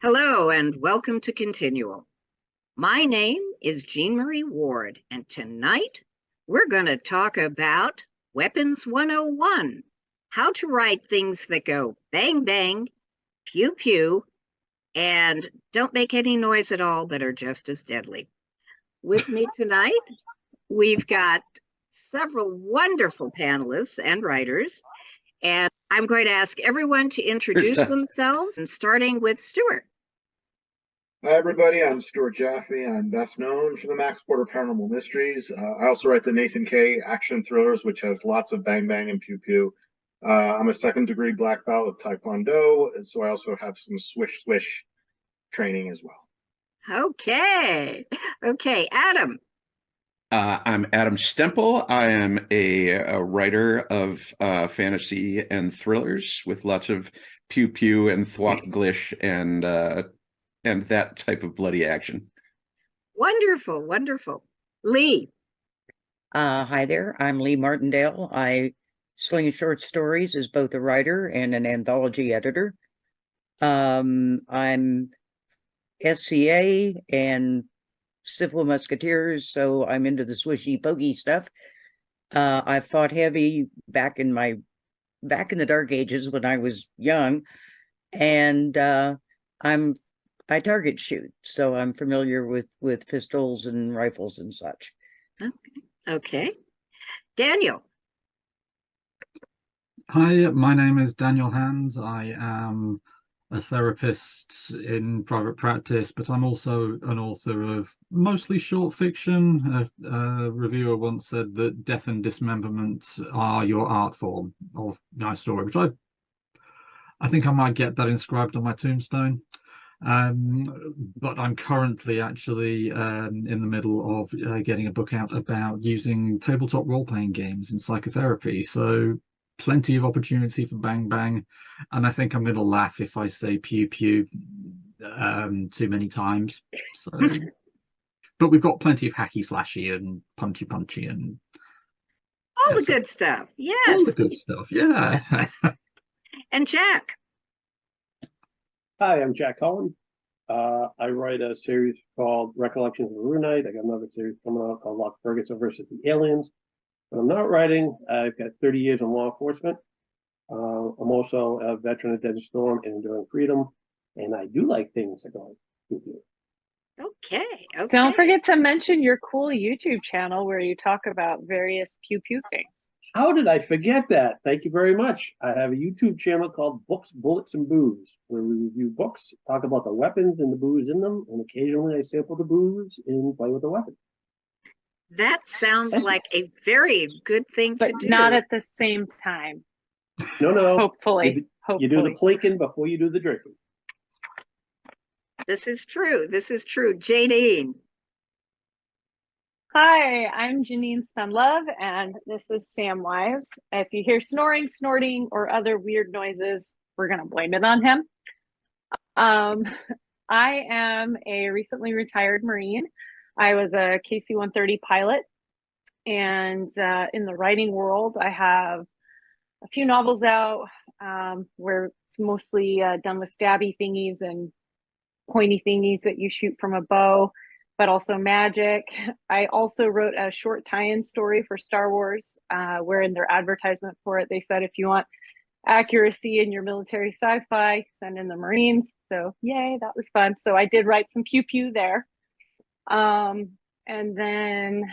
Hello and welcome to ConTinual. My name is Jean Marie Ward, and tonight we're going to talk about Weapons 101, how to write things that go bang, bang, pew, pew, and don't make any noise at all but are just as deadly. With me tonight, we've got several wonderful panelists and writers, and I'm going to ask everyone to introduce themselves, and starting with Stuart. Hi, everybody. I'm Stuart Jaffee. I'm best known for the Max Porter Paranormal Mysteries. I also write the Nathan K action thrillers, which has lots of bang bang and pew pew. I'm a second-degree black belt of Taekwondo, so I also have some swish swish training as well. Okay, Adam. I'm Adam Stemple. I am a writer of fantasy and thrillers with lots of pew pew and thwop glish and that type of bloody action. Wonderful, wonderful. Lee. Hi there, I'm Lee Martindale. I sling short stories as both a writer and an anthology editor. I'm SCA and Civil Musketeers, so I'm into the swishy pokey stuff. I fought heavy back in the dark ages when I was young, and I target shoot, so I'm familiar with pistols and rifles and such. Okay. Daniel. Hi, my name is Daniel Hands. I am a therapist in private practice, but I'm also an author of mostly short fiction. A reviewer once said that death and dismemberment are your art form of my story, which I think I might get that inscribed on my tombstone. But I'm currently actually in the middle of getting a book out about using tabletop role-playing games in psychotherapy. So plenty of opportunity for bang bang, and I think I'm going to laugh if I say pew pew too many times. So, but we've got plenty of hacky slashy and punchy punchy and all the good stuff. Yes, all the good stuff. Yeah. And Jack. Hi, I'm Jack Cullen. I write a series called Recollections of a Runite. I got another series coming out called Lock Ferguson versus the Aliens. When I'm not writing, I've got 30 years in law enforcement. I'm also a veteran of Desert Storm and Enduring Freedom, and I do like things that go like Okay. Don't forget to mention your cool YouTube channel where you talk about various pew pew things. How did I forget that? Thank you very much. I have a YouTube channel called Books, Bullets, and Booze, where we review books, talk about the weapons and the booze in them, and occasionally I sample the booze and play with the weapon. That sounds like a very good thing to do. But not at the same time. No. Hopefully. You do the plinking before you do the drinking. This is true. Janine. Hi, I'm Janine Spendlove, and this is Samwise. If you hear snoring, snorting, or other weird noises, we're going to blame it on him. I am a recently retired Marine. I was a KC-130 pilot, and in the writing world, I have a few novels out where it's mostly done with stabby thingies and pointy thingies that you shoot from a bow, but also magic. I also wrote a short tie-in story for Star Wars, where in their advertisement for it, they said, if you want accuracy in your military sci-fi, send in the Marines. So yay, that was fun. So I did write some pew pew there. And then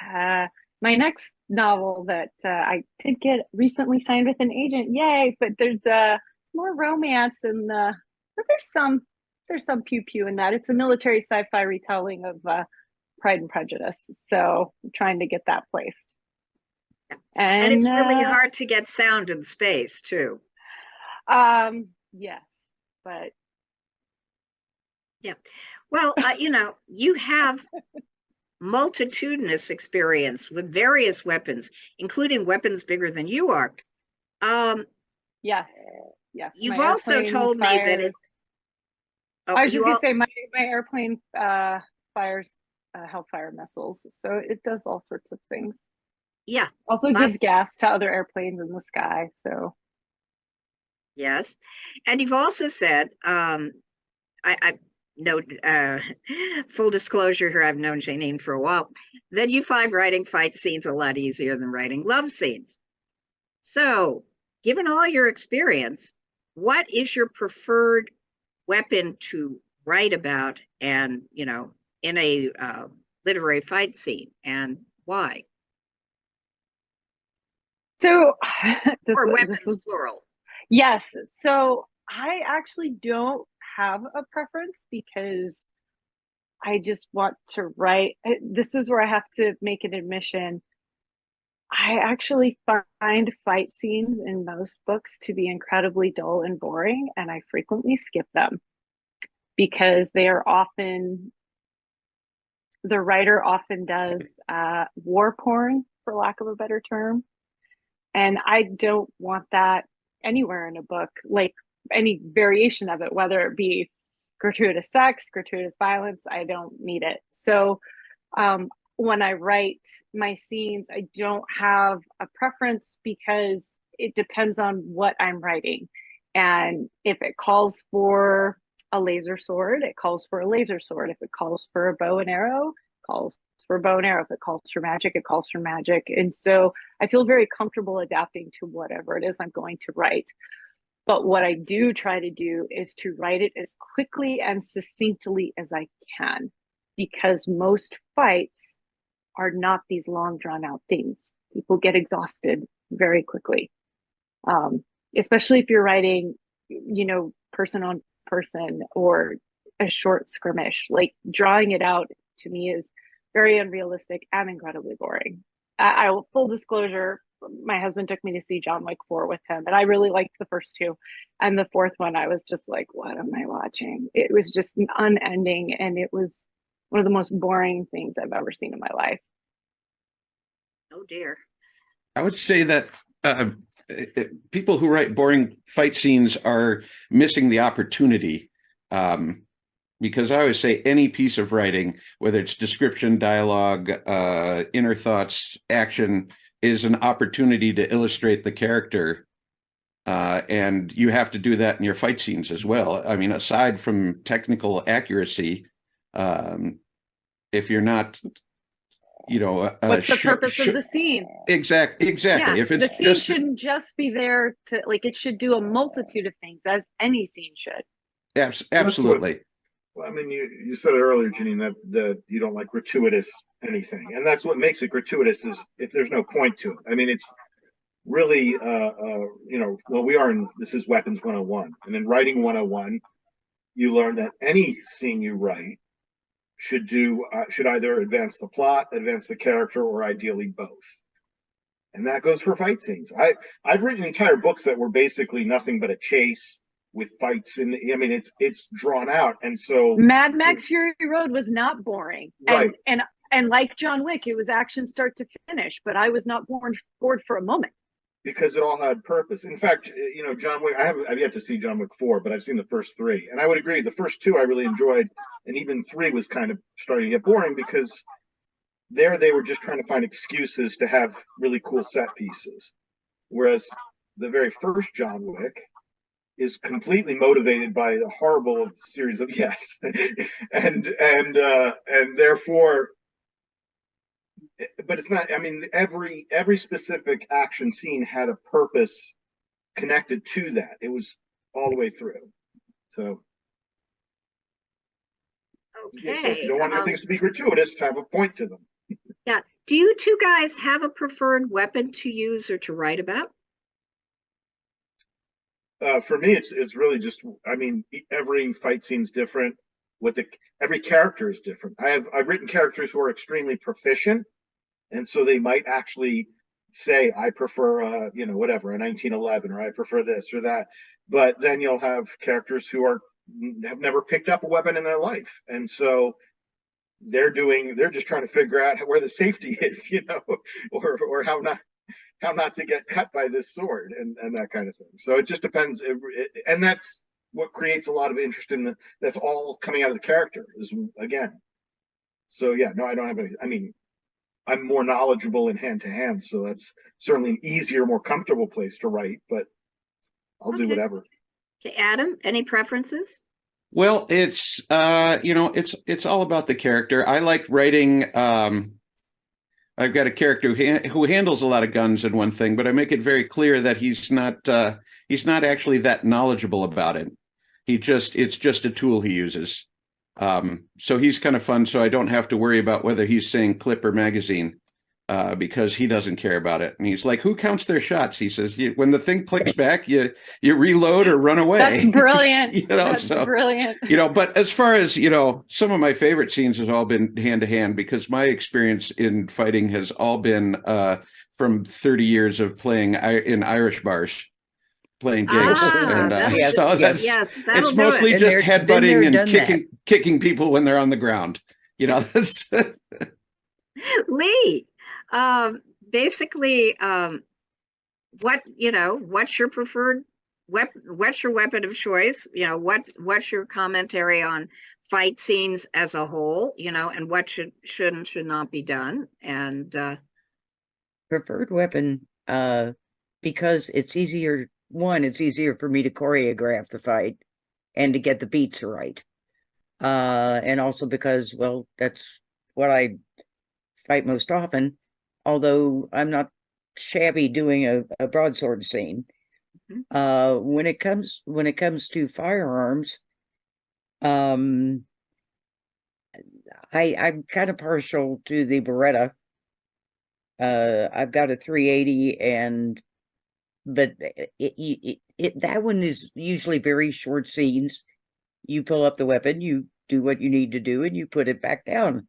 my next novel that I did get recently signed with an agent, yay, but there's more romance and but there's some pew pew in that. It's a military sci-fi retelling of Pride and Prejudice. So I'm trying to get that placed. And it's really hard to get sound in space too. Yes, but yeah. Well, you have multitudinous experience with various weapons, including weapons bigger than you are. Yes. You've also told me that it's. I was just going to say my airplane fires Hellfire missiles, so it does all sorts of things. Yeah. Also gives gas to other airplanes in the sky. So. Yes, and you've also said I know, full disclosure here, I've known Janine for a while. Then you find writing fight scenes a lot easier than writing love scenes. So, given all your experience, what is your preferred weapon to write about and, you know, in a literary fight scene, and why? So Or weapons, plural. Yes. So I actually don't have a preference because I just want to write. This is where I have to make an admission. I actually find fight scenes in most books to be incredibly dull and boring, and I frequently skip them because they are often, the writer often does war porn, for lack of a better term. And I don't want that anywhere in a book, like any variation of it, whether it be gratuitous sex, gratuitous violence. I don't need it. So when I write my scenes, I don't have a preference because it depends on what I'm writing. And if it calls for a laser sword, it calls for a laser sword. If it calls for a bow and arrow, it calls for a bow and arrow. If it calls for magic, it calls for magic. And so I feel very comfortable adapting to whatever it is I'm going to write. But what I do try to do is to write it as quickly and succinctly as I can, because most fights are not these long drawn out things. People get exhausted very quickly, especially if you're writing, you know, person on person or a short skirmish. Like, drawing it out to me is very unrealistic and incredibly boring. I will, full disclosure, my husband took me to see John Wick 4 with him, and I really liked the first two. And the fourth one, I was just like, what am I watching? It was just unending, and it was one of the most boring things I've ever seen in my life. Oh dear. I would say that people who write boring fight scenes are missing the opportunity. Because I always say any piece of writing, whether it's description, dialogue, inner thoughts, action, is an opportunity to illustrate the character. And you have to do that in your fight scenes as well. I mean, aside from technical accuracy, if you're not, you know, what's the purpose of the scene? Exactly. Yeah, If it's the scene shouldn't just be there to, like, it should do a multitude of things, as any scene should. Absolutely. Well, I mean, you said it earlier, Janine, that you don't like gratuitous anything, and that's what makes it gratuitous, is if there's no point to it. I mean, it's really, you know, well, this is Weapons 101, and in Writing 101, you learn that any scene you write should either advance the plot, advance the character, or ideally both. And that goes for fight scenes. I've written entire books that were basically nothing but a chase with fights, and I mean, it's drawn out, and so Mad Max Fury Road was not boring, right? And like John Wick, it was action start to finish, but I was not bored for a moment because it all had purpose. In fact, you know, John Wick, I've yet to see John Wick 4, but I've seen the first three, and I would agree the first two I really enjoyed, and even 3 was kind of starting to get boring because there they were just trying to find excuses to have really cool set pieces, whereas the very first John Wick is completely motivated by a horrible series of yes, and therefore, but it's not. I mean, every specific action scene had a purpose connected to that. It was all the way through. So, Okay. So if you don't want your things to be gratuitous, have a point to them. Yeah. Do you two guys have a preferred weapon to use or to write about? For me, it's really just, I mean, every fight scene's different. Every character is different. I've written characters who are extremely proficient, and so they might actually say, I prefer, you know, whatever, a 1911, or I prefer this or that. But then you'll have characters who have never picked up a weapon in their life, and so they're just trying to figure out where the safety is, you know, or how not to get cut by this sword, and that kind of thing. So it just depends, and that's what creates a lot of interest in that's all coming out of the character is, again. So yeah, no, I don't have any. I mean, I'm more knowledgeable in hand to hand, so that's certainly an easier, more comfortable place to write. But I'll do whatever. Okay, Adam, any preferences? Well, it's it's all about the character. I like writing. I've got a character who handles a lot of guns and one thing, but I make it very clear that he's not actually that knowledgeable about it. It's just a tool he uses. So he's kind of fun. So I don't have to worry about whether he's saying clip or magazine, because he doesn't care about it. And he's like, "Who counts their shots?" He says, "When the thing clicks back, you reload or run away." That's brilliant. That's brilliant. But as far as some of my favorite scenes has all been hand to hand, because my experience in fighting has all been from 30 years of playing in Irish bars, playing gigs. And yes, so yes, that'll it's mostly do it. just headbutting and kicking people when they're on the ground. That's Lee, basically, what's your preferred weapon? What's your weapon of choice? What's your commentary on fight scenes as a whole? And what should and should not be done? And preferred weapon, because it's easier. One, it's easier for me to choreograph the fight and to get the beats right. And also because, well, that's what I fight most often, although I'm not shabby doing a broadsword scene. When it comes to firearms, I'm kind of partial to the Beretta. I've got a 380, but that one is usually very short scenes. You pull up the weapon, you do what you need to do, and you put it back down.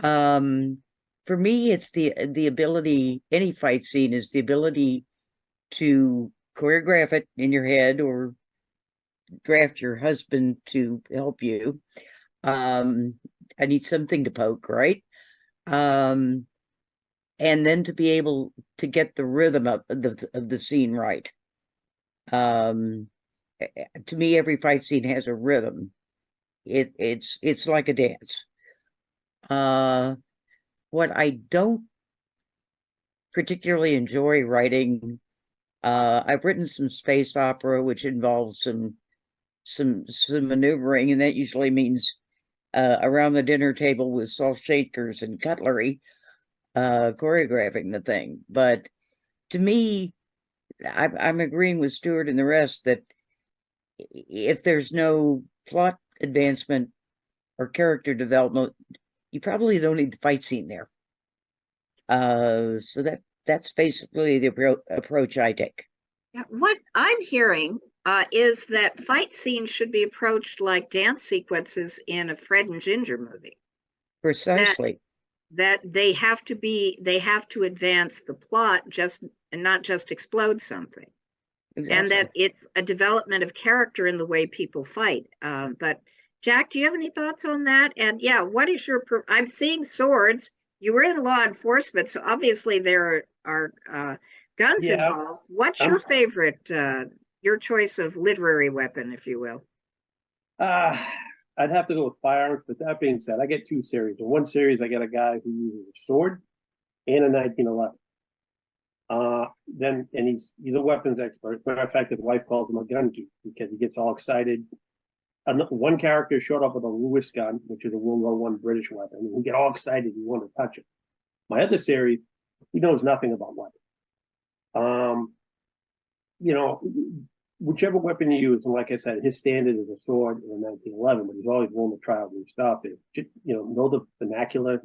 For me, it's the ability. Any fight scene is the ability to choreograph it in your head or draft your husband to help you. I need something to poke, right? And then to be able to get the rhythm of the scene right. To me, every fight scene has a rhythm. It's like a dance. What I don't particularly enjoy writing, I've written some space opera, which involves some maneuvering, and that usually means around the dinner table with salt shakers and cutlery, choreographing the thing. But to me, I'm agreeing with Stuart and the rest that if there's no plot advancement or character development, you probably don't need the fight scene there. So that's basically the approach I take. Yeah, what I'm hearing is that fight scenes should be approached like dance sequences in a Fred and Ginger movie. Precisely. That they have to advance the plot and not just explode something. Exactly. And that it's a development of character in the way people fight. But Jack, do you have any thoughts on that? And yeah, what is I'm seeing swords. You were in law enforcement, so obviously there are guns involved. What's your favorite, your choice of literary weapon, if you will? I'd have to go with firearms, but that being said, I get two series. In one series, I get a guy who uses a sword and a 1911. And he's a weapons expert. As a matter of fact, his wife calls him a gun geek because he gets all excited. One character showed up with a Lewis gun, which is a World War I British weapon, and he get all excited. He wanted to touch it. My other series, he knows nothing about weapons. Whichever weapon you use, and like I said, his standard is a sword and a 1911, but he's always willing to try out new stuff. Know the vernacular,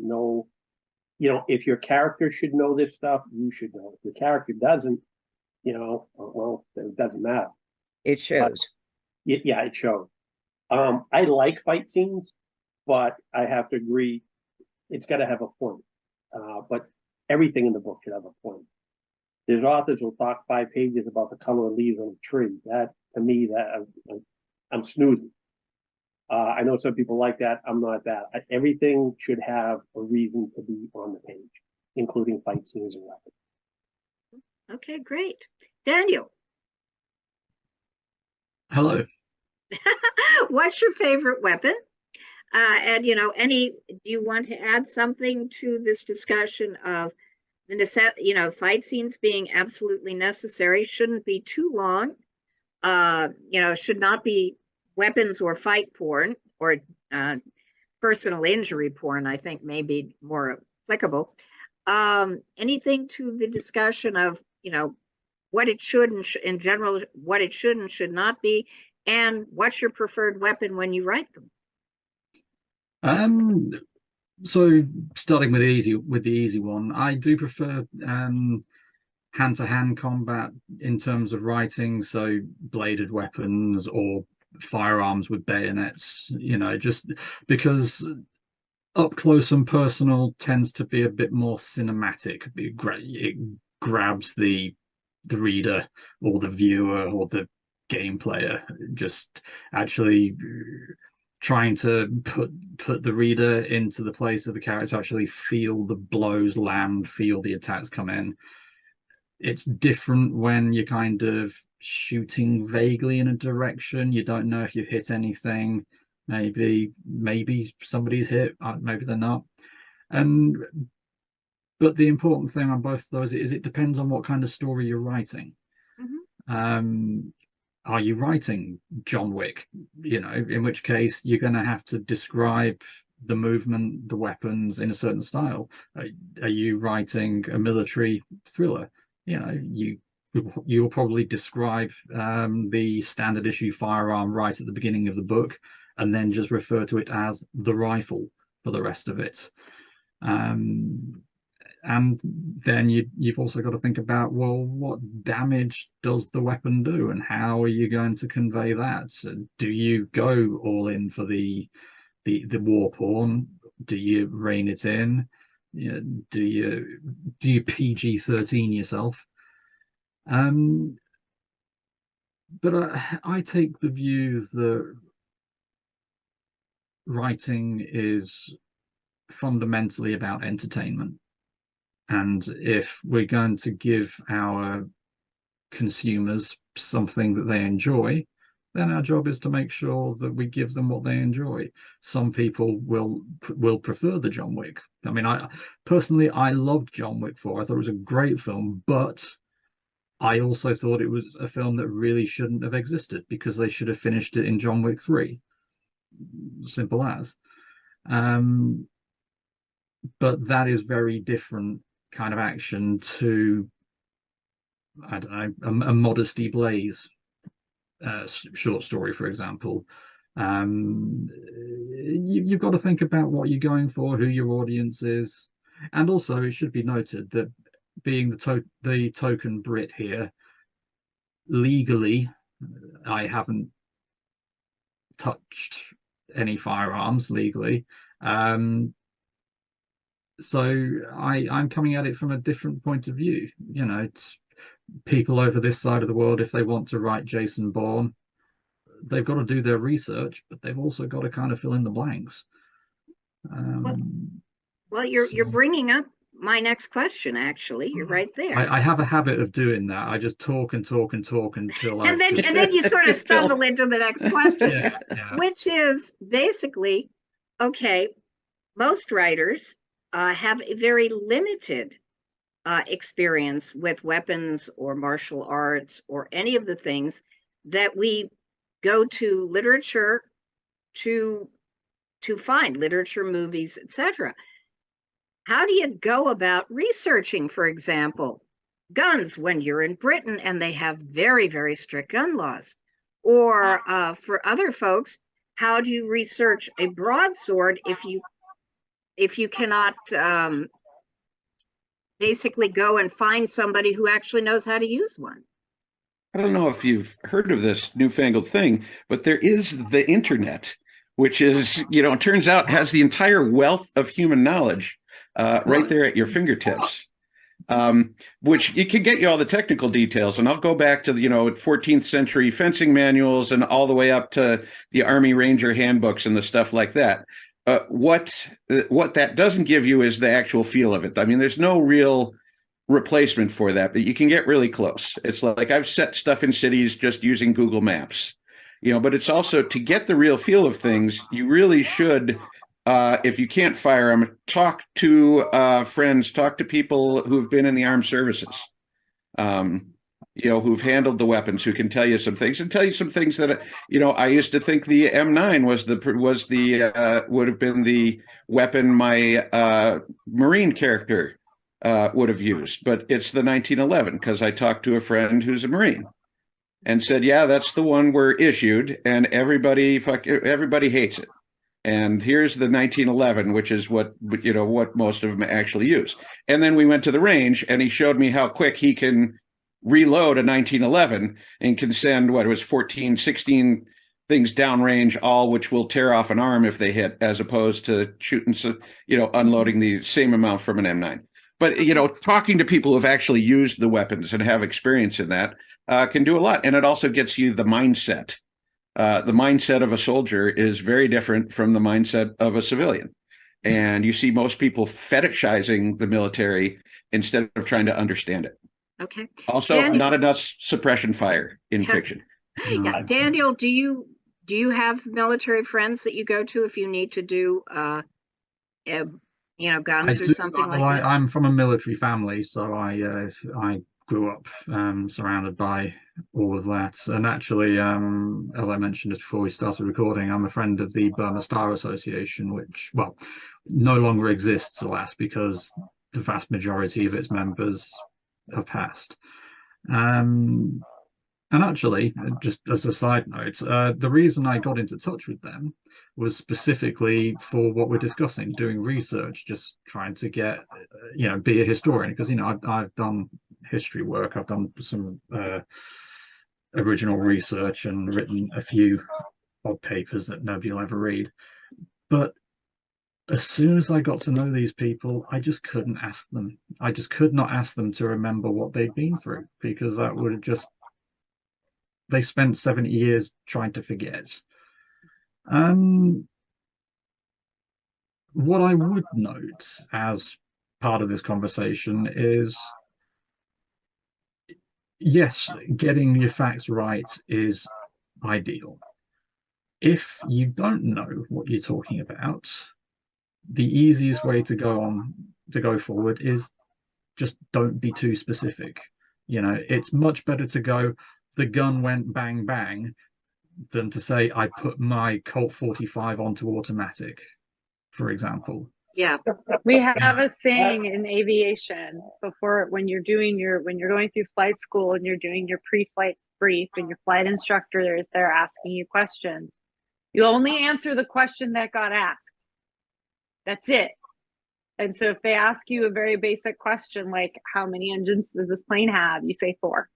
if your character should know this stuff, you should know. If your character doesn't, well, it doesn't matter. It shows. Yeah, it shows. I like fight scenes, but I have to agree, it's got to have a point. But everything in the book should have a point. There's authors who'll talk 5 pages about the color of leaves on a tree. That, to me, I'm snoozing. I know some people like that. I'm not that. Everything should have a reason to be on the page, including fight scenes and weapons. Okay, great. Daniel. Hello. What's your favorite weapon? And do you want to add something to this discussion of the fight scenes being absolutely necessary, shouldn't be too long, should not be weapons or fight porn or personal injury porn, I think may be more applicable. Anything to the discussion of, what it should and in general, what it should and should not be, and what's your preferred weapon when you write them? So starting with the easy one, I do prefer hand-to-hand combat in terms of writing, so bladed weapons or firearms with bayonets, just because up close and personal tends to be a bit more cinematic. It grabs the reader or the viewer or the game player, just actually trying to put the reader into the place of the character, actually feel the blows land, feel the attacks come in. It's different when you're kind of shooting vaguely in a direction. You don't know if you've hit anything. Maybe somebody's hit, maybe they're not. But the important thing on both of those is it depends on what kind of story you're writing. Mm-hmm. Are you writing John Wick? In which case you're going to have to describe the movement, the weapons in a certain style. Are you writing a military thriller? You'll probably describe the standard issue firearm right at the beginning of the book, and then just refer to it as the rifle for the rest of it. And then you've also got to think about, well, what damage does the weapon do, and how are you going to convey that? Do you go all in for the war porn? Do you rein it in? Do you PG-13 yourself? But I take the view that writing is fundamentally about entertainment. And if we're going to give our consumers something that they enjoy, then our job is to make sure that we give them what they enjoy. Some people will prefer the John Wick. I mean, I personally loved John Wick 4. I thought it was a great film, but I also thought it was a film that really shouldn't have existed, because they should have finished it in John Wick 3. Simple as. But that is very different kind of action to, I don't know, a Modesty Blaze short story, for example. You've got to think about what you're going for, who your audience is, and also it should be noted that being the token Brit here, legally, I haven't touched any firearms legally. So I'm coming at it from a different point of view. It's people over this side of the world, if they want to write Jason Bourne, they've got to do their research, but they've also got to kind of fill in the blanks. Well, you're bringing up my next question. Actually, you're right there. I have a habit of doing that. I just talk and talk and talk until and then you sort of stumble into the next question, which is basically, okay, most writers have a very limited experience with weapons or martial arts or any of the things that we go to literature to find, literature, movies, etc. How do you go about researching, for example, guns when you're in Britain and they have very, very strict gun laws? Or for other folks, how do you research a broadsword if you cannot basically go and find somebody who actually knows how to use one? I don't know if you've heard of this newfangled thing, but there is the internet, which is, it turns out has the entire wealth of human knowledge right there at your fingertips, which it can get you all the technical details. And I'll go back to the, 14th century fencing manuals and all the way up to the Army Ranger handbooks and the stuff like that. What that doesn't give you is the actual feel of it. I mean, there's no real replacement for that, but you can get really close. It's like I've set stuff in cities just using Google Maps, but it's also to get the real feel of things. You really should, if you can't fire them, talk to friends, talk to people who've been in the armed services. who've handled the weapons, who can tell you some things and tell you some things that, I used to think the M9 would have been the weapon my Marine character would have used, but it's the 1911 because I talked to a friend who's a Marine and said, yeah, that's the one we're issued, and everybody hates it. And here's the 1911, which is what most of them actually use. And then we went to the range, and he showed me how quick he can reload a 1911 and can send 14, 16 things downrange, all which will tear off an arm if they hit, as opposed to shooting, unloading the same amount from an M9. But, talking to people who've actually used the weapons and have experience in that can do a lot. And it also gets you the mindset. The mindset of a soldier is very different from the mindset of a civilian. And you see most people fetishizing the military instead of trying to understand it. Okay. Also, Daniel, not enough suppression fire in fiction. Yeah. Daniel, do you have military friends that you go to if you need to do guns or something like that? I'm from a military family, so I grew up surrounded by all of that. And actually, as I mentioned just before we started recording, I'm a friend of the Burma Star Association, which, well, no longer exists, alas, because the vast majority of its members have passed. And actually, just as a side note, the reason I got into touch with them was specifically for what we're discussing, doing research, just trying to get, be a historian, because, I've done history work, I've done some original research and written a few odd papers that nobody will ever read. But as soon as I got to know these people, I just couldn't ask them. I just could not ask them to remember what they'd been through, because that would have just, they spent 70 years trying to forget. What I would note as part of this conversation is, yes, getting your facts right is ideal. If you don't know what you're talking about, the easiest way to go forward is just don't be too specific. It's much better to go, the gun went bang bang, than to say I put my Colt 45 onto automatic, for example. Yeah. We have a saying in aviation when you're going through flight school and you're doing your pre-flight brief and your flight instructor is there asking you questions. You only answer the question that got asked. That's it. And so if they ask you a very basic question like how many engines does this plane have, you say 4.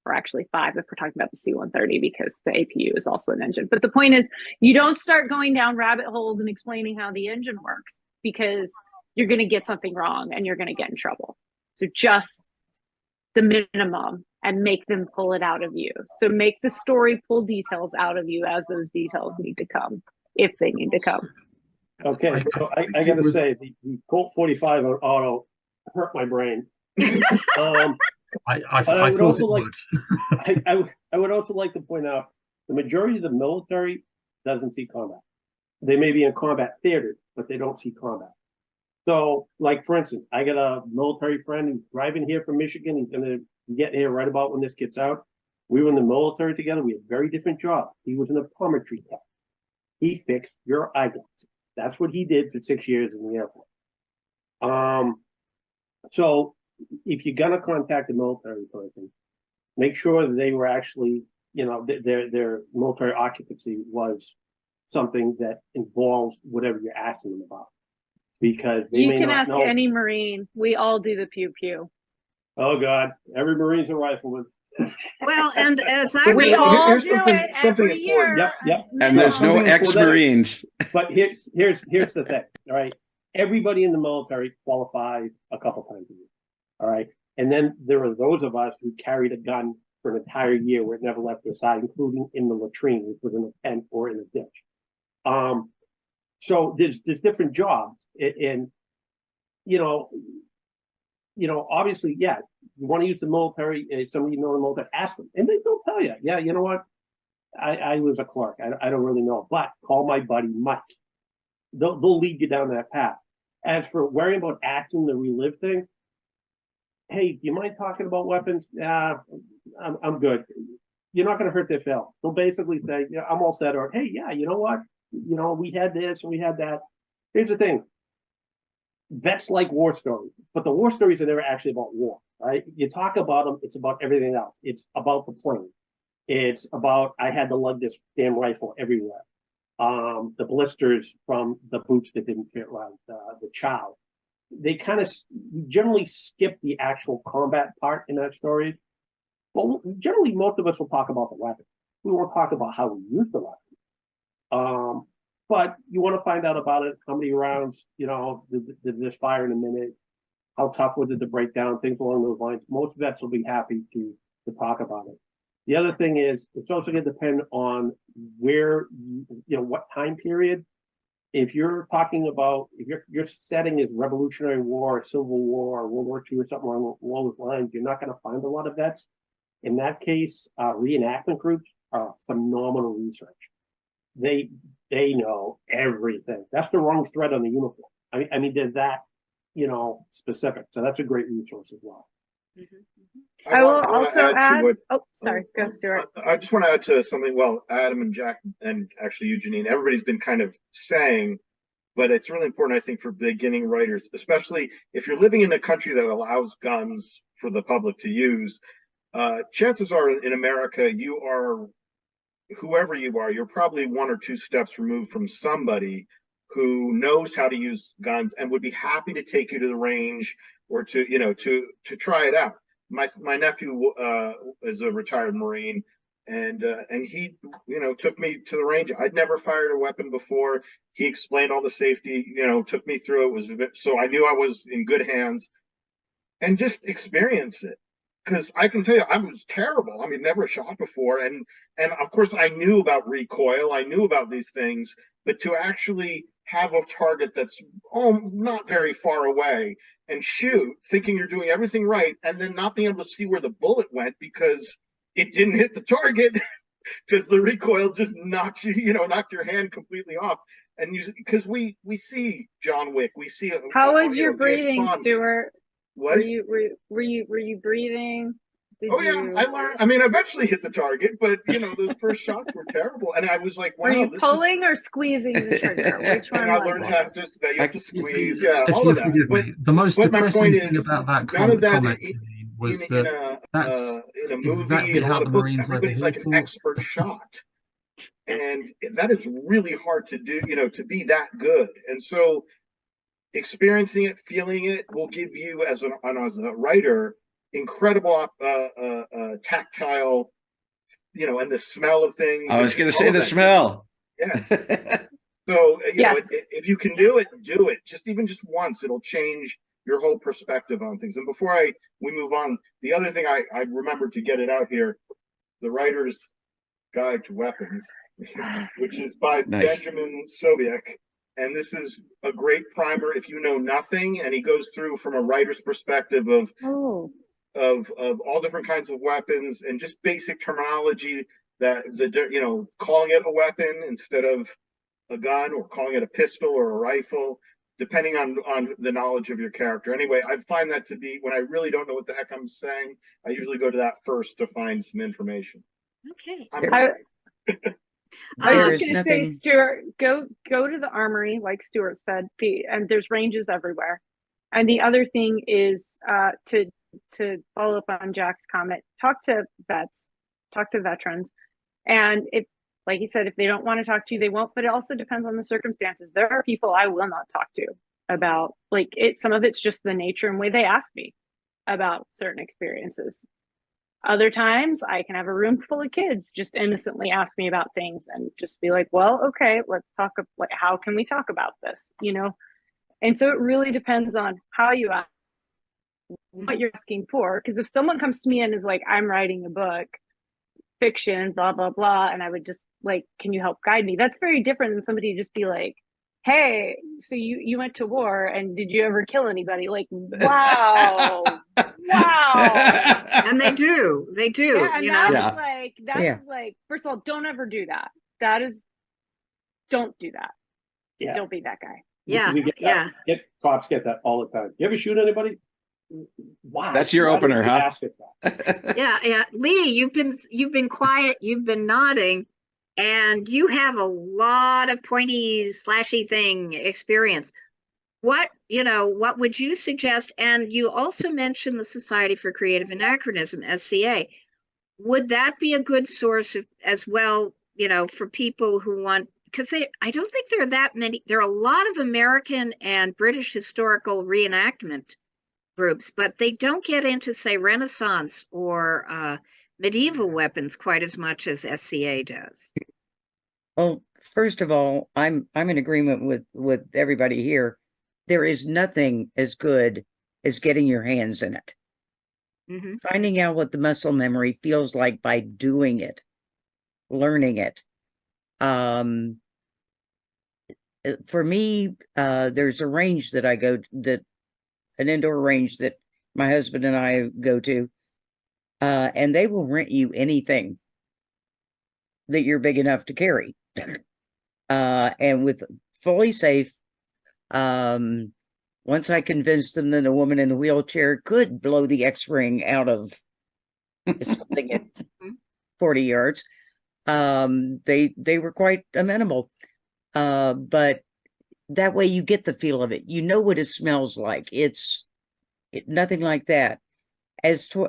Or actually 5 if we're talking about the C-130, because the APU is also an engine. But the point is, you don't start going down rabbit holes and explaining how the engine works, because you're going to get something wrong and you're going to get in trouble. So just the minimum and make them pull it out of you. So make the story pull details out of you as those details need to come, if they need to come. Okay, so I got to say, the Colt 45 on auto hurt my brain. I thought it would. I would also like to point out the majority of the military doesn't see combat. They may be in combat theaters, but they don't see combat. So, like, for instance, I got a military friend who's driving here from Michigan. He's going to get here right about when this gets out. We were in the military together. We had very different jobs. He was an optometry tech. He fixed your eyeglasses. That's what he did for 6 years in the Air Force. So if you're going to contact a military person, make sure that they were actually, their military occupancy was something that involves whatever you're asking them about. Because you can ask any Marine. We all do the pew pew. Oh God, every Marine's a rifleman. Well, and as I we all do it every year. Yep. And there's no ex-Marines. But here's the thing. All right, everybody in the military qualifies a couple times a year. All right, and then there are those of us who carried a gun for an entire year where it never left their side, including in the latrine, which was in a tent or in a ditch. So there's different jobs, and obviously, yeah, you want to use the military. If somebody you know the military, ask them, and they don't tell you. Yeah, you know what? I was a clerk. I don't really know, but call my buddy Mike. They'll lead you down that path. As for worrying about asking the relive thing, hey, do you mind talking about weapons? Yeah, I'm good. You're not going to hurt their feelings. They'll basically say, yeah, I'm all set. Or, hey, yeah, you know what? We had this and we had that. Here's the thing. Vets like war stories, but the war stories are never actually about war, right? You talk about them, it's about everything else. It's about the plane. It's about, I had to lug this damn rifle everywhere. The blisters from the boots that didn't fit right, the chow. They kind of generally skip the actual combat part in that story. Well, generally, most of us will talk about the weapon. We won't talk about how we use the weapon. But you want to find out about it, how many rounds, did this fire in a minute? How tough was it to break down? Things along those lines. Most vets will be happy to talk about it. The other thing is, it's also going to depend on where, what time period. If you're talking about, if your setting is Revolutionary War, or Civil War, or World War II, or something along those lines, you're not going to find a lot of vets. In that case, reenactment groups are phenomenal research. They know everything. That's the wrong thread on the uniform. I mean, they're that, specific. So that's a great resource as well. Mm-hmm. I will also add. Sorry, go, Stuart. I just want to add to something. Well, Adam and Jack, and actually you, Janine, everybody's been kind of saying, but it's really important, I think, for beginning writers, especially if you're living in a country that allows guns for the public to use. Chances are in America, you are, whoever you are, you're probably 1 or 2 steps removed from somebody who knows how to use guns and would be happy to take you to the range or to try it out. My nephew is a retired Marine, and he took me to the range. I'd never fired a weapon before. He explained all the safety, took me through it. So I knew I was in good hands, and just experience it. Because I can tell you, I was terrible. I mean, never shot before, and of course I knew about recoil. I knew about these things, but to actually have a target that's not very far away and shoot, thinking you're doing everything right, and then not being able to see where the bullet went because it didn't hit the target because the recoil just knocked your hand completely off. And because we see John Wick, we see. How was your breathing, Stuart? What? Were you breathing? I learned. I mean, I eventually hit the target, but those first shots were terrible, and I was like, "Wow!" Were you pulling or squeezing the trigger? Which one? And I learned how that you have to squeeze. Yeah, if all of that. But the most depressing thing is, about that none of that comment was that in a movie, exactly in a how lot the of books, Marines everybody's like an expert shot, and that is really hard to do. To be that good, and so experiencing it, feeling it, will give you as a writer incredible tactile, and the smell of things. I was going to say the smell. Yeah. So yes. if you can do it, do it. Just once, it'll change your whole perspective on things. And before we move on, the other thing I remembered to get it out here, The Writer's Guide to Weapons, which is by Benjamin Sobiek. And this is a great primer if you know nothing. And he goes through from a writer's perspective of all different kinds of weapons and just basic terminology, that calling it a weapon instead of a gun, or calling it a pistol or a rifle, depending on the knowledge of your character. Anyway, I find that to be, when I really don't know what the heck I'm saying, I usually go to that first to find some information. Okay. I was just going to say, Stuart, go to the armory, like Stuart said, and there's ranges everywhere. And the other thing is to follow up on Jack's comment, talk to vets, talk to veterans. And if, like he said, if they don't want to talk to you, they won't. But it also depends on the circumstances. There are people I will not talk to about, some of it's just the nature and way they ask me about certain experiences. Other times I can have a room full of kids just innocently ask me about things and just be like, well, okay, let's talk. How can we talk about this? And so it really depends on how you ask, what you're asking for. Because if someone comes to me and is like, I'm writing a book, fiction, blah, blah, blah, and I would just can you help guide me? That's very different than somebody just be like, hey, so you went to war and did you ever kill anybody? Wow. And they do. Yeah, and that's first of all, don't ever do that. Don't do that. Yeah. Don't be that guy. Yeah. Cops get that all the time. You ever shoot anybody? Wow. That's your why would opener, you huh? ask it that? Yeah, Lee, you've been quiet, you've been nodding, and you have a lot of pointy, slashy thing experience. What would you suggest? And you also mentioned the Society for Creative Anachronism, SCA. Would that be a good source as well, for people who want, because I don't think there are that many, there are a lot of American and British historical reenactment groups, but they don't get into, say, Renaissance or medieval weapons quite as much as SCA does. Well, first of all, I'm in agreement with everybody here. There is nothing as good as getting your hands in it. Mm-hmm. Finding out what the muscle memory feels like by doing it, learning it. For me, there's a range that I go an indoor range that my husband and I go to, and they will rent you anything that you're big enough to carry. And with fully safe, once I convinced them that a woman in a wheelchair could blow the X-ring out of something at 40 yards, they were quite amenable. But that way you get the feel of it. You know what it smells like. It's nothing like that. So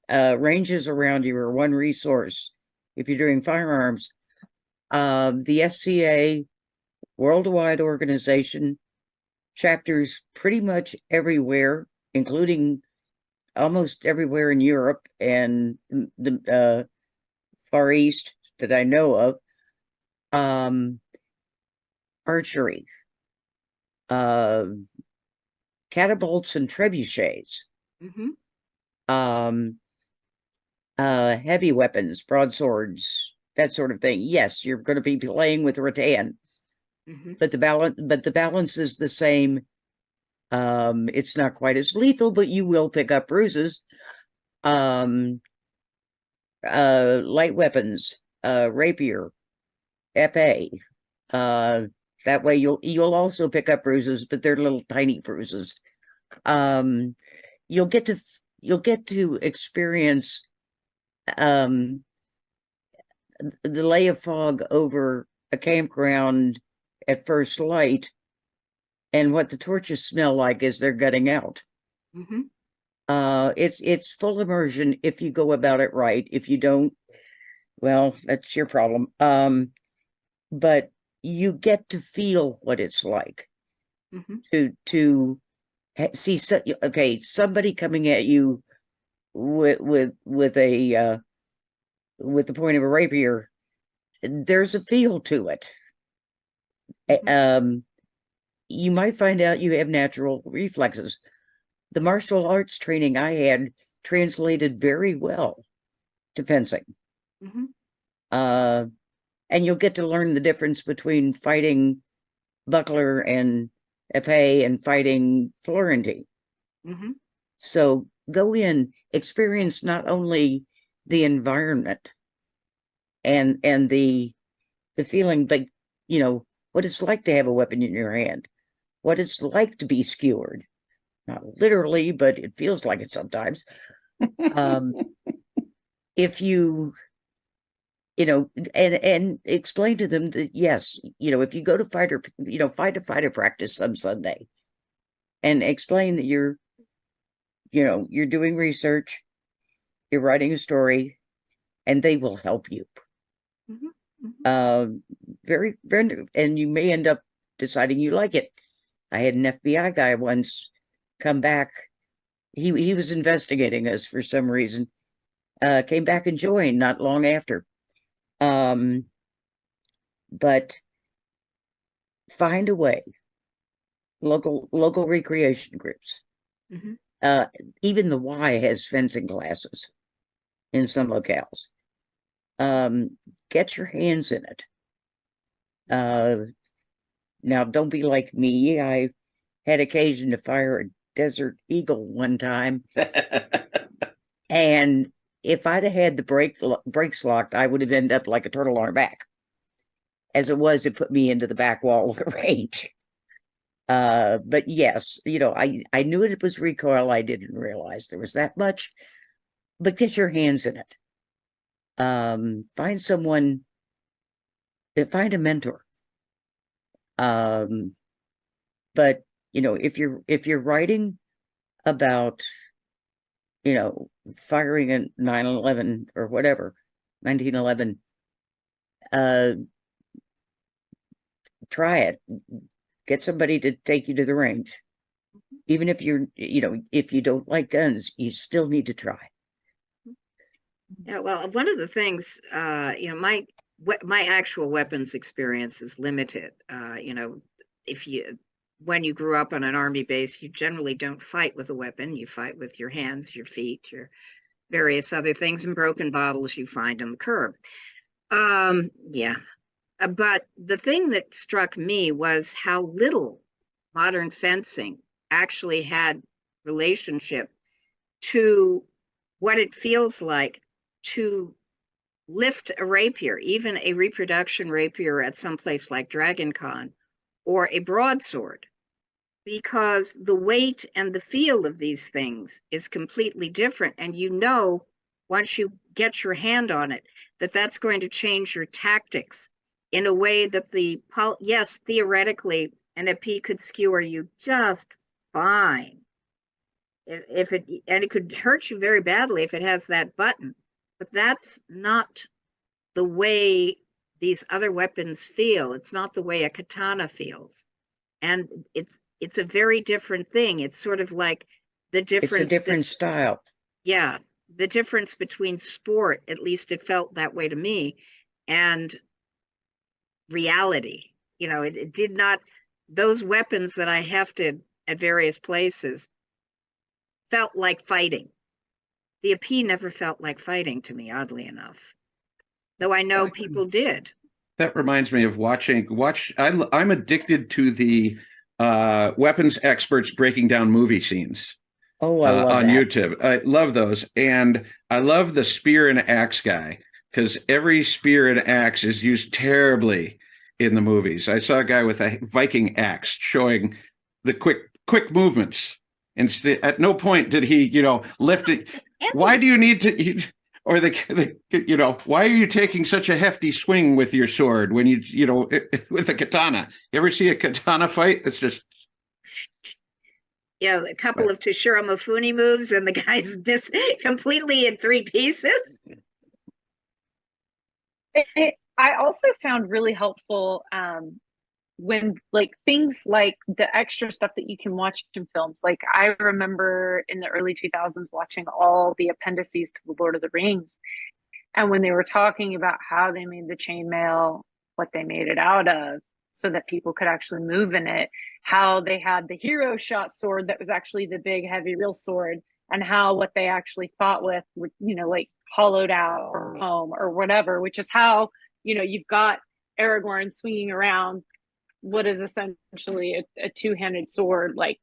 ranges around you are one resource if you're doing firearms. The SCA worldwide organization, chapters pretty much everywhere, including almost everywhere in Europe and the Far East that I know of. Archery, catapults and trebuchets, Mm-hmm. heavy weapons, broadswords, that sort of thing. Yes, you're going to be playing with rattan, Mm-hmm. but the balance is the same. It's not quite as lethal, but you will pick up bruises. Light weapons, rapier, epee. That way you'll also pick up bruises, but they're little tiny bruises. You'll get to experience the lay of fog over a campground at first light, and what the torches smell like as they're gutting out. Mm-hmm. It's full immersion if you go about it right. If you don't, well, that's your problem. But you get to feel what it's like Mm-hmm. to see. Okay, somebody coming at you with the point of a rapier. There's a feel to it. Mm-hmm. You might find out you have natural reflexes. The martial arts training I had translated very well to fencing. Mm-hmm. And you'll get to learn the difference between fighting buckler and epee and fighting Florentine. Mm-hmm. So go in, experience not only the environment and the feeling, but what it's like to have a weapon in your hand, what it's like to be skewered. Not literally, but it feels like it sometimes. If you and explain to them that, yes, if you go to fighter practice some Sunday, and explain that you're doing research, you're writing a story, and they will help you. Mm-hmm. Very, very, and you may end up deciding you like it. I had an FBI guy once come back. He was investigating us for some reason. Came back and joined not long after. But find a way. Local recreation groups. Mm-hmm. Even the Y has fencing classes in some locales. Get your hands in it. Now, don't be like me. I had occasion to fire a Desert Eagle one time, and if I'd have had the brakes locked, I would have ended up like a turtle on her back. As it was, it put me into the back wall of the range. But yes, I knew it was recoil. I didn't realize there was that much, but get your hands in it. Find someone, find a mentor. But if you're writing about, firing at 9/11 or whatever, 1911, try it. Get somebody to take you to the range. Even if if you don't like guns, you still need to try. Yeah, well, one of the things, my actual weapons experience is limited. When you grew up on an army base, you generally don't fight with a weapon. You fight with your hands, your feet, your various other things, and broken bottles you find on the curb. Yeah. But the thing that struck me was how little modern fencing actually had relationship to what it feels like to lift a rapier, even a reproduction rapier at some place like Dragon Con, or a broadsword, because the weight and the feel of these things is completely different. And once you get your hand on it, that's going to change your tactics in a way that yes, theoretically, an EP could skewer you just fine. And it could hurt you very badly if it has that button. But that's not the way these other weapons feel. It's not the way a katana feels. And it's a very different thing. It's sort of like the difference. It's a different style. Yeah. The difference between sport, at least it felt that way to me, and reality. It did not, those weapons that I hefted at various places felt like fighting. The EP never felt like fighting to me, oddly enough, though I know people did. That reminds me of I'm addicted to the weapons experts breaking down movie scenes. Oh, I love on that. YouTube. I love those. And I love the spear and axe guy, because every spear and axe is used terribly in the movies. I saw a guy with a Viking axe showing the quick movements. And at no point did he, lift it. Why do you need to, or why are you taking such a hefty swing with your sword when with a katana? You ever see a katana fight? It's just. Yeah, a couple of Toshiro Mifune moves and the guy's completely in three pieces. I also found really helpful when things like the extra stuff that you can watch in films. Like I remember in the early 2000s watching all the appendices to the Lord of the Rings, and when they were talking about how they made the chainmail, what they made it out of, so that people could actually move in it, how they had the hero shot sword that was actually the big heavy real sword, and how what they actually fought with, hollowed out or home or whatever, which is how, you've got Aragorn swinging around what is essentially a two-handed sword, like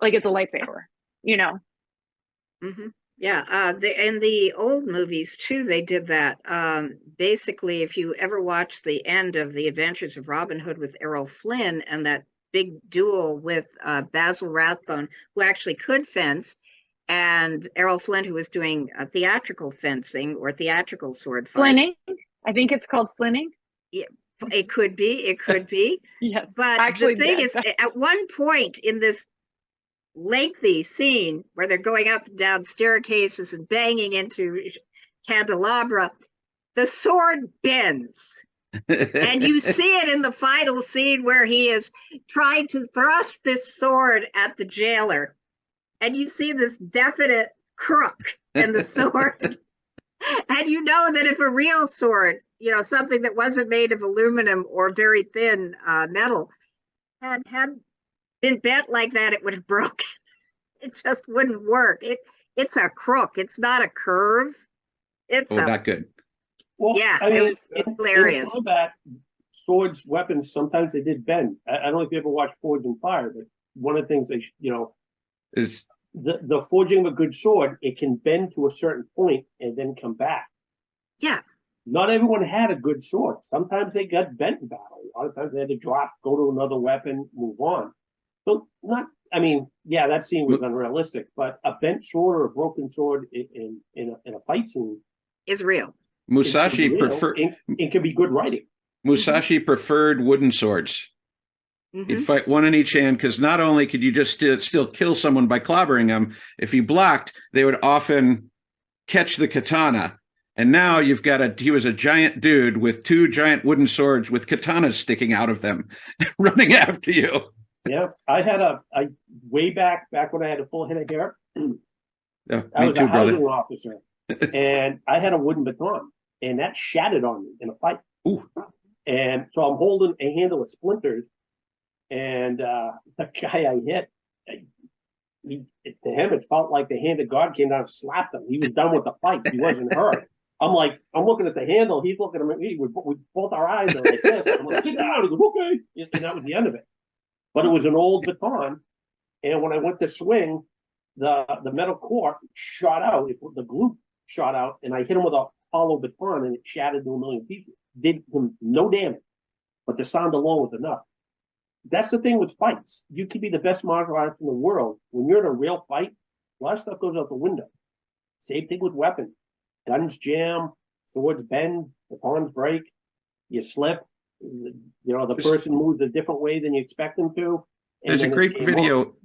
it's a lightsaber, Mm-hmm. Yeah, in the old movies too, they did that. Basically, if you ever watch the end of The Adventures of Robin Hood with Errol Flynn and that big duel with Basil Rathbone, who actually could fence, and Errol Flynn, who was doing theatrical fencing or theatrical sword fighting. Flinning. I think it's called flinning. Yeah, it could be. It could be. Yes. But actually, the thing is, at one point in this lengthy scene where they're going up and down staircases and banging into candelabra, the sword bends. And you see it in the final scene where he is trying to thrust this sword at the jailer. And you see this definite crook in the sword. And you know that if a real sword, something that wasn't made of aluminum or very thin metal, had been bent like that, it would have broken. It just wouldn't work. It's a crook. It's not a curve. It's not good. Well, yeah, it's hilarious. That swords, weapons, sometimes they did bend. I don't know if you ever watched Forged in Fire, but one of the things is the forging of a good sword. It can bend to a certain point and then come back. Yeah. Not everyone had a good sword. Sometimes they got bent in battle. A lot of times they had to drop, go to another weapon, move on. So not, I mean, yeah, that scene was unrealistic, but a bent sword or a broken sword in a fight scene Is real. Musashi real. prefer It could be good writing. Musashi preferred wooden swords. He'd Mhm. fight one in each hand because not only could you just still kill someone by clobbering them, if you blocked, they would often catch the katana. And now you've got he was a giant dude with two giant wooden swords with katanas sticking out of them, running after you. Yeah, I had way back when I had a full head of hair. I was too, a housing brother. officer, and I had a wooden baton, and that shattered on me in a fight. Ooh. And so I'm holding a handle of splinters, and the guy I hit, to him, it felt like the hand of God came down and slapped him. He was done with the fight. He wasn't hurt. I'm looking at the handle. He's looking at me. With both our eyes are like this. I'm like, sit down. He goes, okay. And that was the end of it. But it was an old baton. And when I went to swing, the metal core shot out. The glue shot out. And I hit him with a hollow baton, and it shattered to a million pieces. Did him no damage. But the sound alone was enough. That's the thing with fights. You could be the best martial artist in the world. When you're in a real fight, a lot of stuff goes out the window. Same thing with weapons. Guns jam, swords bend, batons break, you slip. The person moves a different way than you expect them to. There's a great video.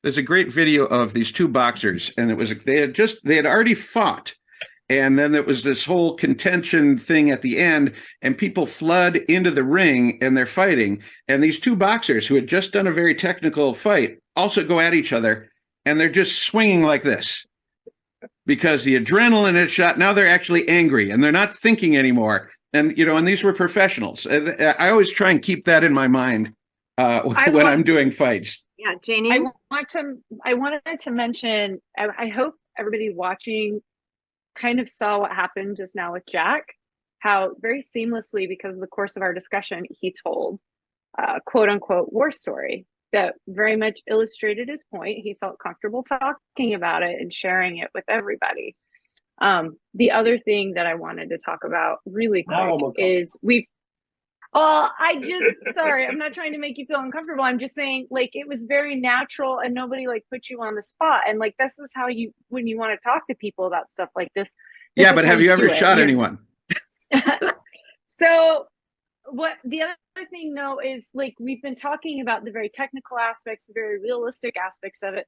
There's a great video of these two boxers, and it was they had already fought. And then there was this whole contention thing at the end, and people flood into the ring and they're fighting. And these two boxers who had just done a very technical fight also go at each other, and they're just swinging like this because the adrenaline is shot. Now they're actually angry and they're not thinking anymore. And, and these were professionals. I always try and keep that in my mind when I'm doing fights. Yeah, Janine. I wanted to mention, I hope everybody watching kind of saw what happened just now with Jack, how very seamlessly, because of the course of our discussion, he told a quote unquote war story that very much illustrated his point. He felt comfortable talking about it and sharing it with everybody. The other thing that I wanted to talk about really quick is sorry, I'm not trying to make you feel uncomfortable. I'm just saying, it was very natural and nobody put you on the spot. And this is how when you want to talk to people about stuff like this. Yeah, but have you ever shot anyone? So what the other thing though is we've been talking about the very technical aspects, the very realistic aspects of it.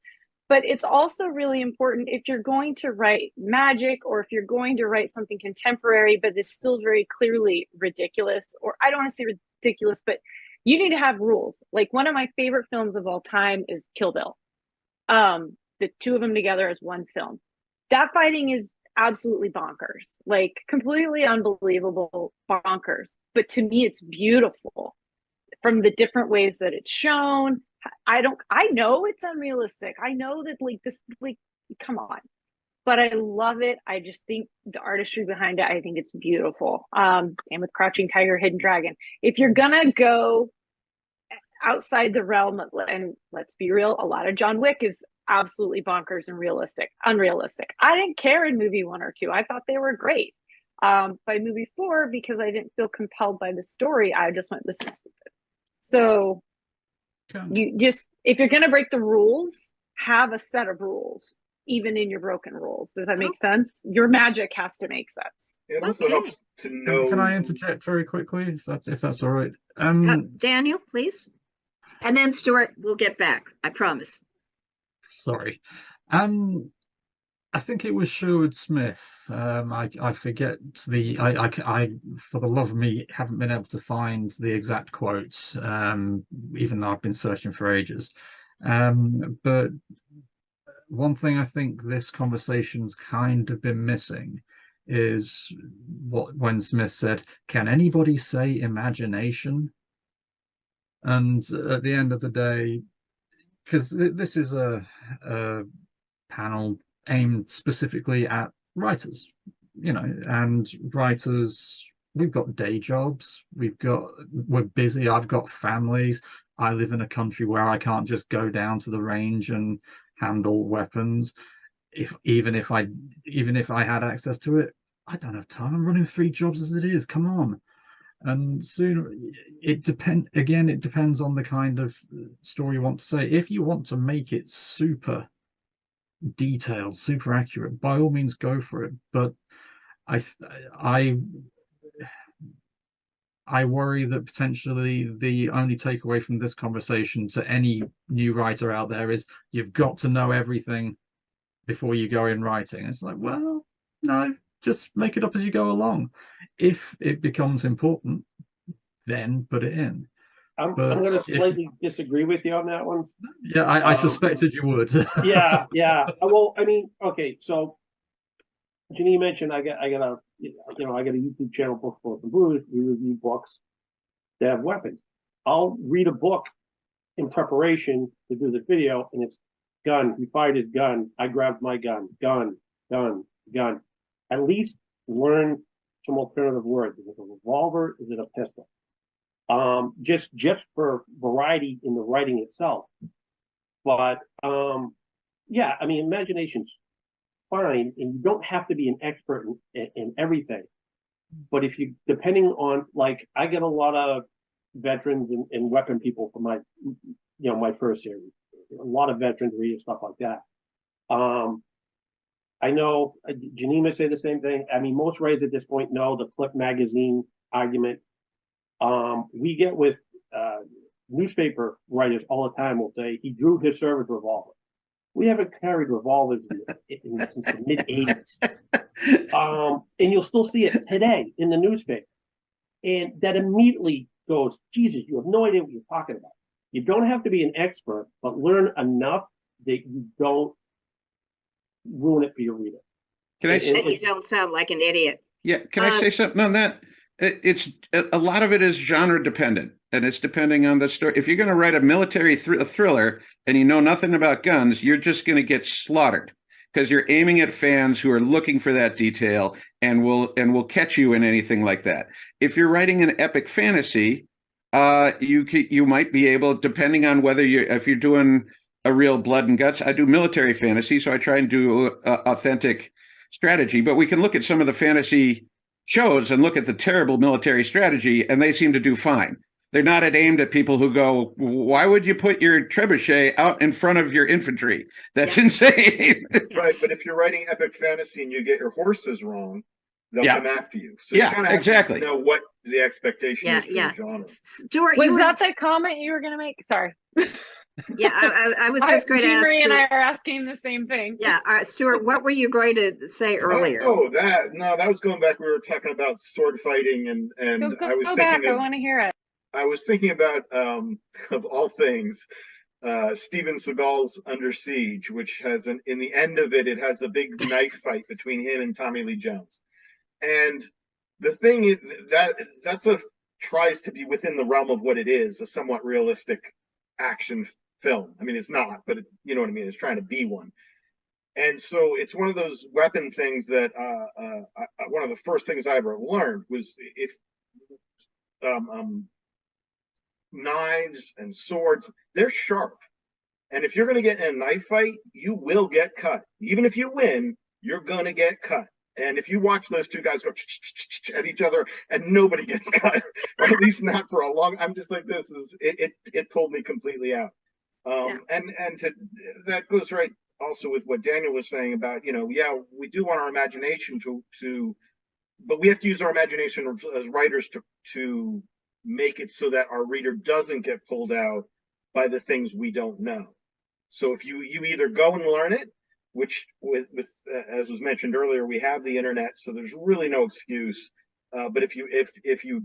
But it's also really important if you're going to write magic or if you're going to write something contemporary, but is still very clearly ridiculous, or I don't want to say ridiculous, but you need to have rules. One of my favorite films of all time is Kill Bill. The two of them together as one film. That fighting is absolutely bonkers, completely unbelievable bonkers. But to me, it's beautiful from the different ways that it's shown. I know it's unrealistic. I know that come on, but I love it. I just think the artistry behind it, I think it's beautiful. Same with Crouching Tiger, Hidden Dragon. If you're gonna go outside the realm, and let's be real, a lot of John Wick is absolutely bonkers and unrealistic. I didn't care in movie 1 or 2. I thought they were great. By movie 4, because I didn't feel compelled by the story, I just went, this is stupid. So you just, if you're going to break the rules, have a set of rules, even in your broken rules. Does that make sense? Your magic has to make sense. It also helps to know. Can I interject very quickly, if that's all right? Daniel, please. And then Stuart, we'll get back. I promise. Sorry. I think it was Sherwood Smith. I forget I for the love of me haven't been able to find the exact quotes, even though I've been searching for ages. But one thing I think this conversation's kind of been missing is when Smith said, "Can anybody say imagination?" And at the end of the day, because this is a panel aimed specifically at writers, and writers, we've got day jobs, we're busy, I've got families, I live in a country where I can't just go down to the range and handle weapons. Even if I had access to it, I don't have time. I'm running 3 jobs as it is. Come on. And soon it depends on the kind of story you want to say. If you want to make it super detailed, super accurate, by all means go for it. But I worry that potentially the only takeaway from this conversation to any new writer out there is you've got to know everything before you go in writing. It's like, well, no, just make it up as you go along. If it becomes important, then put it in. I'm going to slightly disagree with you on that one. Yeah, I suspected you would. yeah. Well, I mean, okay, so Janine mentioned I got a YouTube channel, Book for the Blues. We review books that have weapons. I'll read a book in preparation to do this video, and it's gun. He fired his gun. I grabbed my gun. Gun. At least learn some alternative words. Is it a revolver? Is it a pistol? Just for variety in the writing itself. But yeah, I mean, imagination's fine, and you don't have to be an expert in everything. But if you, depending on, like, I get a lot of veterans and weapon people for my, my first series. A lot of veterans read stuff like that. I know Janine may say the same thing. I mean, most writers at this point know the Clip magazine argument. We get with newspaper writers all the time. Will say he drew his service revolver. We haven't carried revolvers since the mid '80s, and you'll still see it today in the newspaper. And that immediately goes, Jesus, you have no idea what you're talking about. You don't have to be an expert, but learn enough that you don't ruin it for your reader. Can I say, and you don't sound like an idiot. Yeah, can I say something on that? It's a lot of it is genre dependent, and it's depending on the story. If you're going to write a military thriller and you know nothing about guns, you're just going to get slaughtered because you're aiming at fans who are looking for that detail and will catch you in anything like that. If you're writing an epic fantasy, you might be able, depending on whether if you're doing a real blood and guts. I do military fantasy, so I try and do authentic strategy. But we can look at some of the fantasy shows and look at the terrible military strategy, and they seem to do fine. They're not aimed at people who go, why would you put your trebuchet out in front of your infantry? That's insane. Right, but if you're writing epic fantasy and you get your horses wrong, they'll come after you. So you kind of exactly. Know what the expectation is for the genre. Stuart, was that the comment you were going to make? Sorry. Yeah, I was just going to ask. Marie and I are asking the same thing. Yeah, Stuart, what were you going to say earlier? That was going back. We were talking about sword fighting, and I was thinking. I want to hear it. I was thinking about, of all things, Steven Seagal's Under Siege, which has in the end of it, it has a big knife fight between him and Tommy Lee Jones, and the thing is that's tries to be within the realm of what it is, a somewhat realistic action film. I mean, it's not, but you know what I mean? It's trying to be one. And so it's one of those weapon things that one of the first things I ever learned was if knives and swords, they're sharp. And if you're going to get in a knife fight, you will get cut. Even if you win, you're going to get cut. And if you watch those two guys go at each other and nobody gets cut, or at least not for a long, I'm just like, this is, it pulled me completely out. And that goes right also with what Daniel was saying about, we do want our imagination but we have to use our imagination as writers to make it so that our reader doesn't get pulled out by the things we don't know. So if you either go and learn it, which with as was mentioned earlier, we have the internet, so there's really no excuse. But if you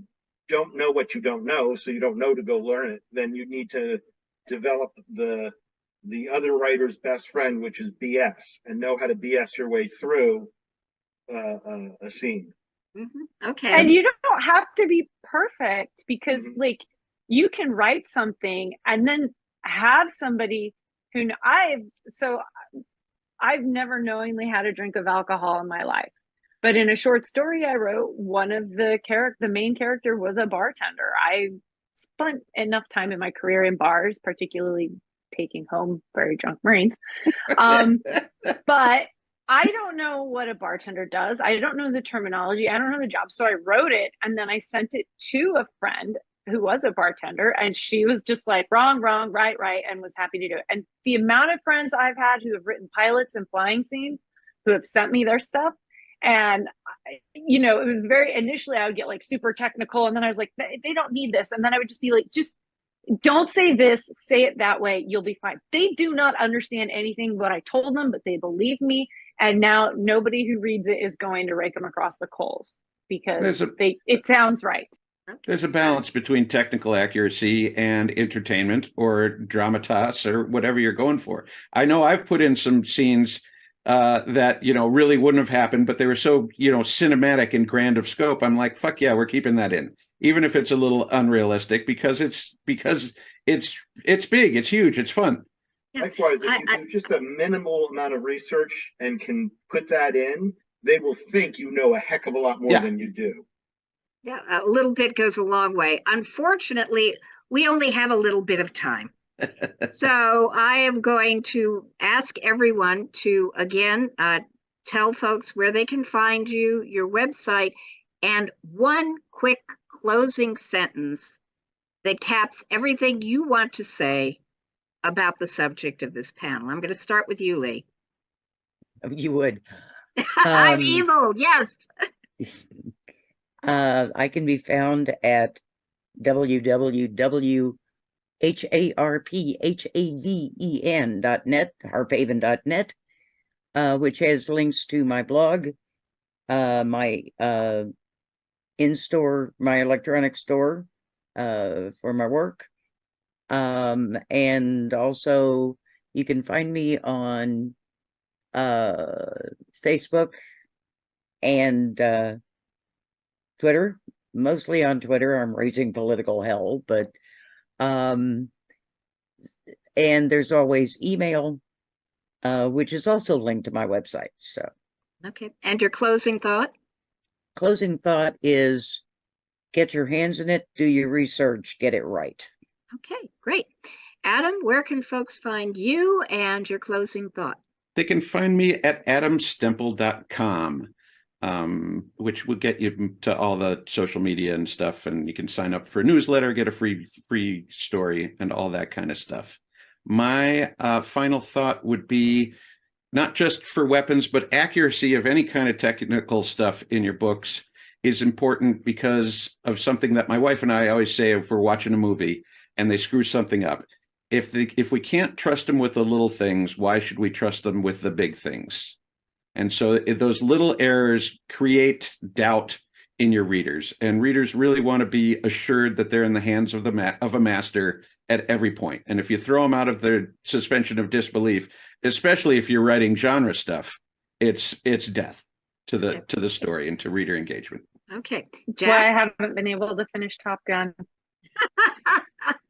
don't know what you don't know, so you don't know to go learn it, then you need to develop the other writer's best friend, which is BS, and know how to BS your way through a scene. Mm-hmm. Okay. And you don't have to be perfect because like you can write something and then have somebody who I've never knowingly had a drink of alcohol in my life, but in a short story I wrote, one of the main character was a bartender. I spent enough time in my career in bars, particularly taking home very drunk Marines. But I don't know what a bartender does. I don't know the terminology. I don't know the job. So I wrote it and then I sent it to a friend who was a bartender, and she was just like, wrong, wrong, right, right, and was happy to do it. And the amount of friends I've had who have written pilots and flying scenes who have sent me their stuff. And, you know, it was very, initially I would get like super technical. And then I was like, they don't need this. And then I would just be like, just don't say this, say it that way. You'll be fine. They do not understand anything what I told them, but they believe me. And now nobody who reads it is going to rake them across the coals because it sounds right. There's a balance between technical accuracy and entertainment or dramatas or whatever you're going for. I know I've put in some scenes that, you know, really wouldn't have happened, but they were so, you know, cinematic and grand of scope. I'm like, fuck yeah, we're keeping that in, even if it's a little unrealistic, because it's big, it's huge, it's fun. Likewise, if you do just a minimal amount of research and can put that in, they will think you know a heck of a lot more than you do. Yeah, a little bit goes a long way. Unfortunately, we only have a little bit of time. So I am going to ask everyone to, again, tell folks where they can find you, your website, and one quick closing sentence that caps everything you want to say about the subject of this panel. I'm going to start with you, Lee. You would. I'm evil, yes. I can be found at www.harphaven.net, harphaven.net, which has links to my blog, my in-store, my electronic store for my work. And also you can find me on Facebook and Twitter, mostly on Twitter. I'm raising political hell, but and there's always email, which is also linked to my website. So okay. And your closing thought? Closing thought is get your hands in it, do your research, get it right. Okay, great. Adam, where can folks find you and your closing thought? They can find me at adamstemple.com. Which will get you to all the social media and stuff, and you can sign up for a newsletter, get a free story, and all that kind of stuff. My final thought would be not just for weapons, but accuracy of any kind of technical stuff in your books is important because of something that my wife and I always say if we're watching a movie and they screw something up. If we can't trust them with the little things, why should we trust them with the big things? And so those little errors create doubt in your readers, and readers really want to be assured that they're in the hands of a master at every point. And if you throw them out of their suspension of disbelief, especially if you're writing genre stuff, it's death to the story and to reader engagement. Okay, that's why I haven't been able to finish Top Gun.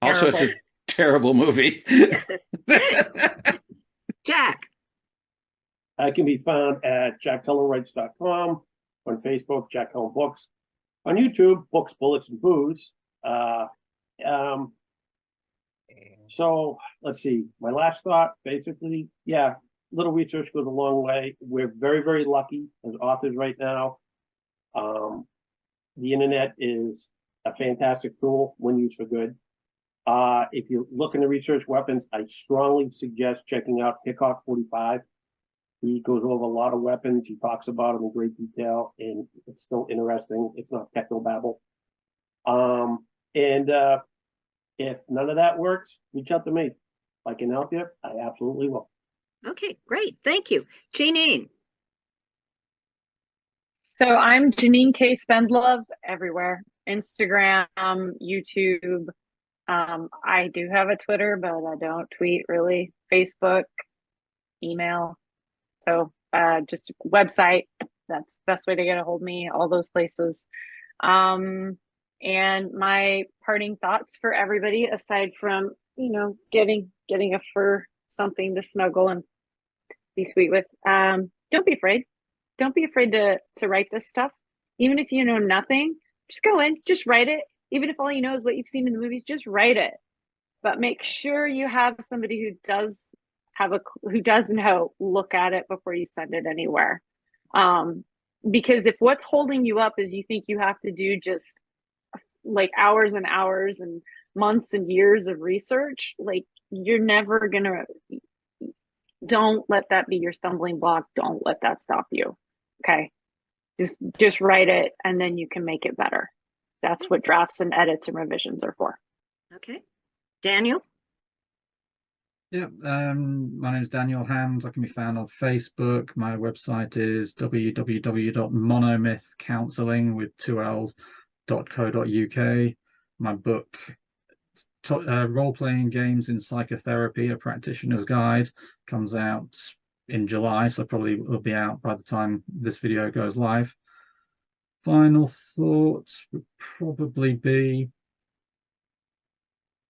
Also, it's a terrible movie. Jack. I can be found at jackcullenwrites.com, on Facebook, Jack Cullen Books, on YouTube, Books, Bullets, and Booze. So let's see. My last thought, basically, yeah, little research goes a long way. We're very, very lucky as authors right now. The internet is a fantastic tool when used for good. If you're looking to research weapons, I strongly suggest checking out Hickok 45. He goes over a lot of weapons. He talks about them in great detail, and it's still interesting. It's not technobabble. If none of that works, reach out to me. If I can help you, I absolutely will. Okay, great. Thank you. Janine. So I'm Janine K. Spendlove everywhere. Instagram, YouTube. I do have a Twitter, but I don't tweet really. Facebook, email. So just website. That's the best way to get a hold of me, all those places. And my parting thoughts for everybody, aside from, you know, getting a fur, something to snuggle and be sweet with. Don't be afraid. Don't be afraid to write this stuff. Even if you know nothing, just go in, just write it. Even if all you know is what you've seen in the movies, just write it. But make sure you have somebody who does who does know, look at it before you send it anywhere. Because if what's holding you up is you think you have to do just like hours and hours and months and years of research, like you're never gonna, don't let that be your stumbling block. Don't let that stop you. Okay. Just write it and then you can make it better. That's what drafts and edits and revisions are for. Okay. Daniel? Yeah, my name is Daniel Hands. I can be found on Facebook. My website is www.monomythcounseling with 2Ls.co.uk. My book, Role-Playing Games in Psychotherapy, A Practitioner's Guide, comes out in July, so probably will be out by the time this video goes live. Final thoughts would probably be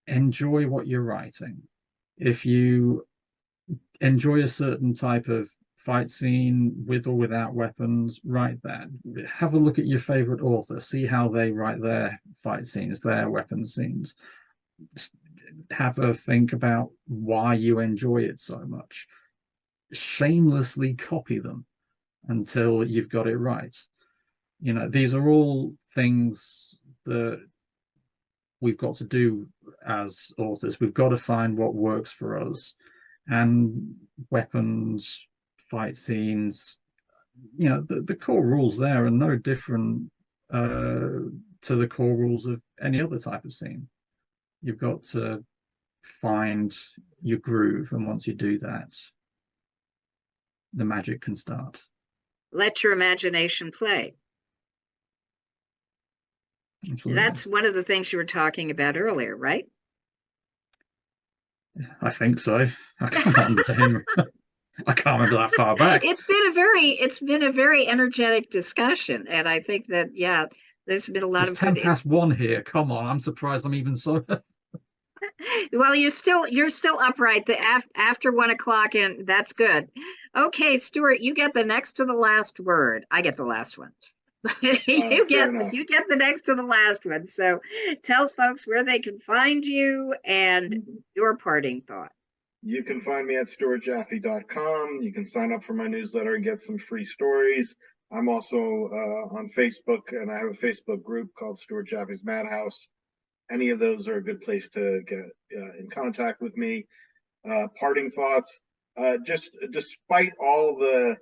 enjoy what you're writing. If you enjoy a certain type of fight scene with or without weapons, write that. Have a look at your favorite author, see how they write their fight scenes, their weapon scenes. Have a think about why you enjoy it so much. Shamelessly copy them until you've got it right. You know, these are all things that we've got to do as authors. We've got to find what works for us. And weapons, fight scenes, you know, the core rules there are no different to the core rules of any other type of scene. You've got to find your groove, and once you do that, the magic can start. Let your imagination play. Absolutely. That's one of the things you were talking about earlier, right? I think so. I can't remember that far back. It's been a very energetic discussion, and I think that, yeah, there's been a lot It's of 10 good. past 1 here. Come on, I'm surprised I'm even so. Well, you're still upright after 1 o'clock, and that's good. Okay, Stuart, you get the next to the last word. I get the last one. you get the next to the last one. So tell folks where they can find you and your parting thought. You can find me at stuartjaffe.com. You can sign up for my newsletter and get some free stories. I'm also on Facebook, and I have a Facebook group called Stuart Jaffee's Madhouse. Any of those are a good place to get in contact with me. Parting thoughts, just despite all the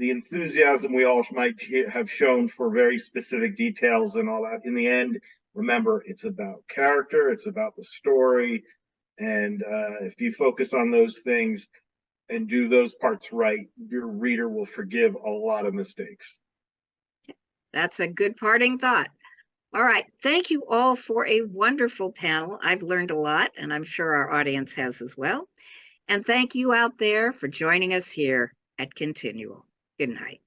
enthusiasm we all might have shown for very specific details and all that, in the end, remember, it's about character, it's about the story. And if you focus on those things and do those parts right, your reader will forgive a lot of mistakes. That's a good parting thought. All right. Thank you all for a wonderful panel. I've learned a lot, and I'm sure our audience has as well. And thank you out there for joining us here at ConTinual. Good night.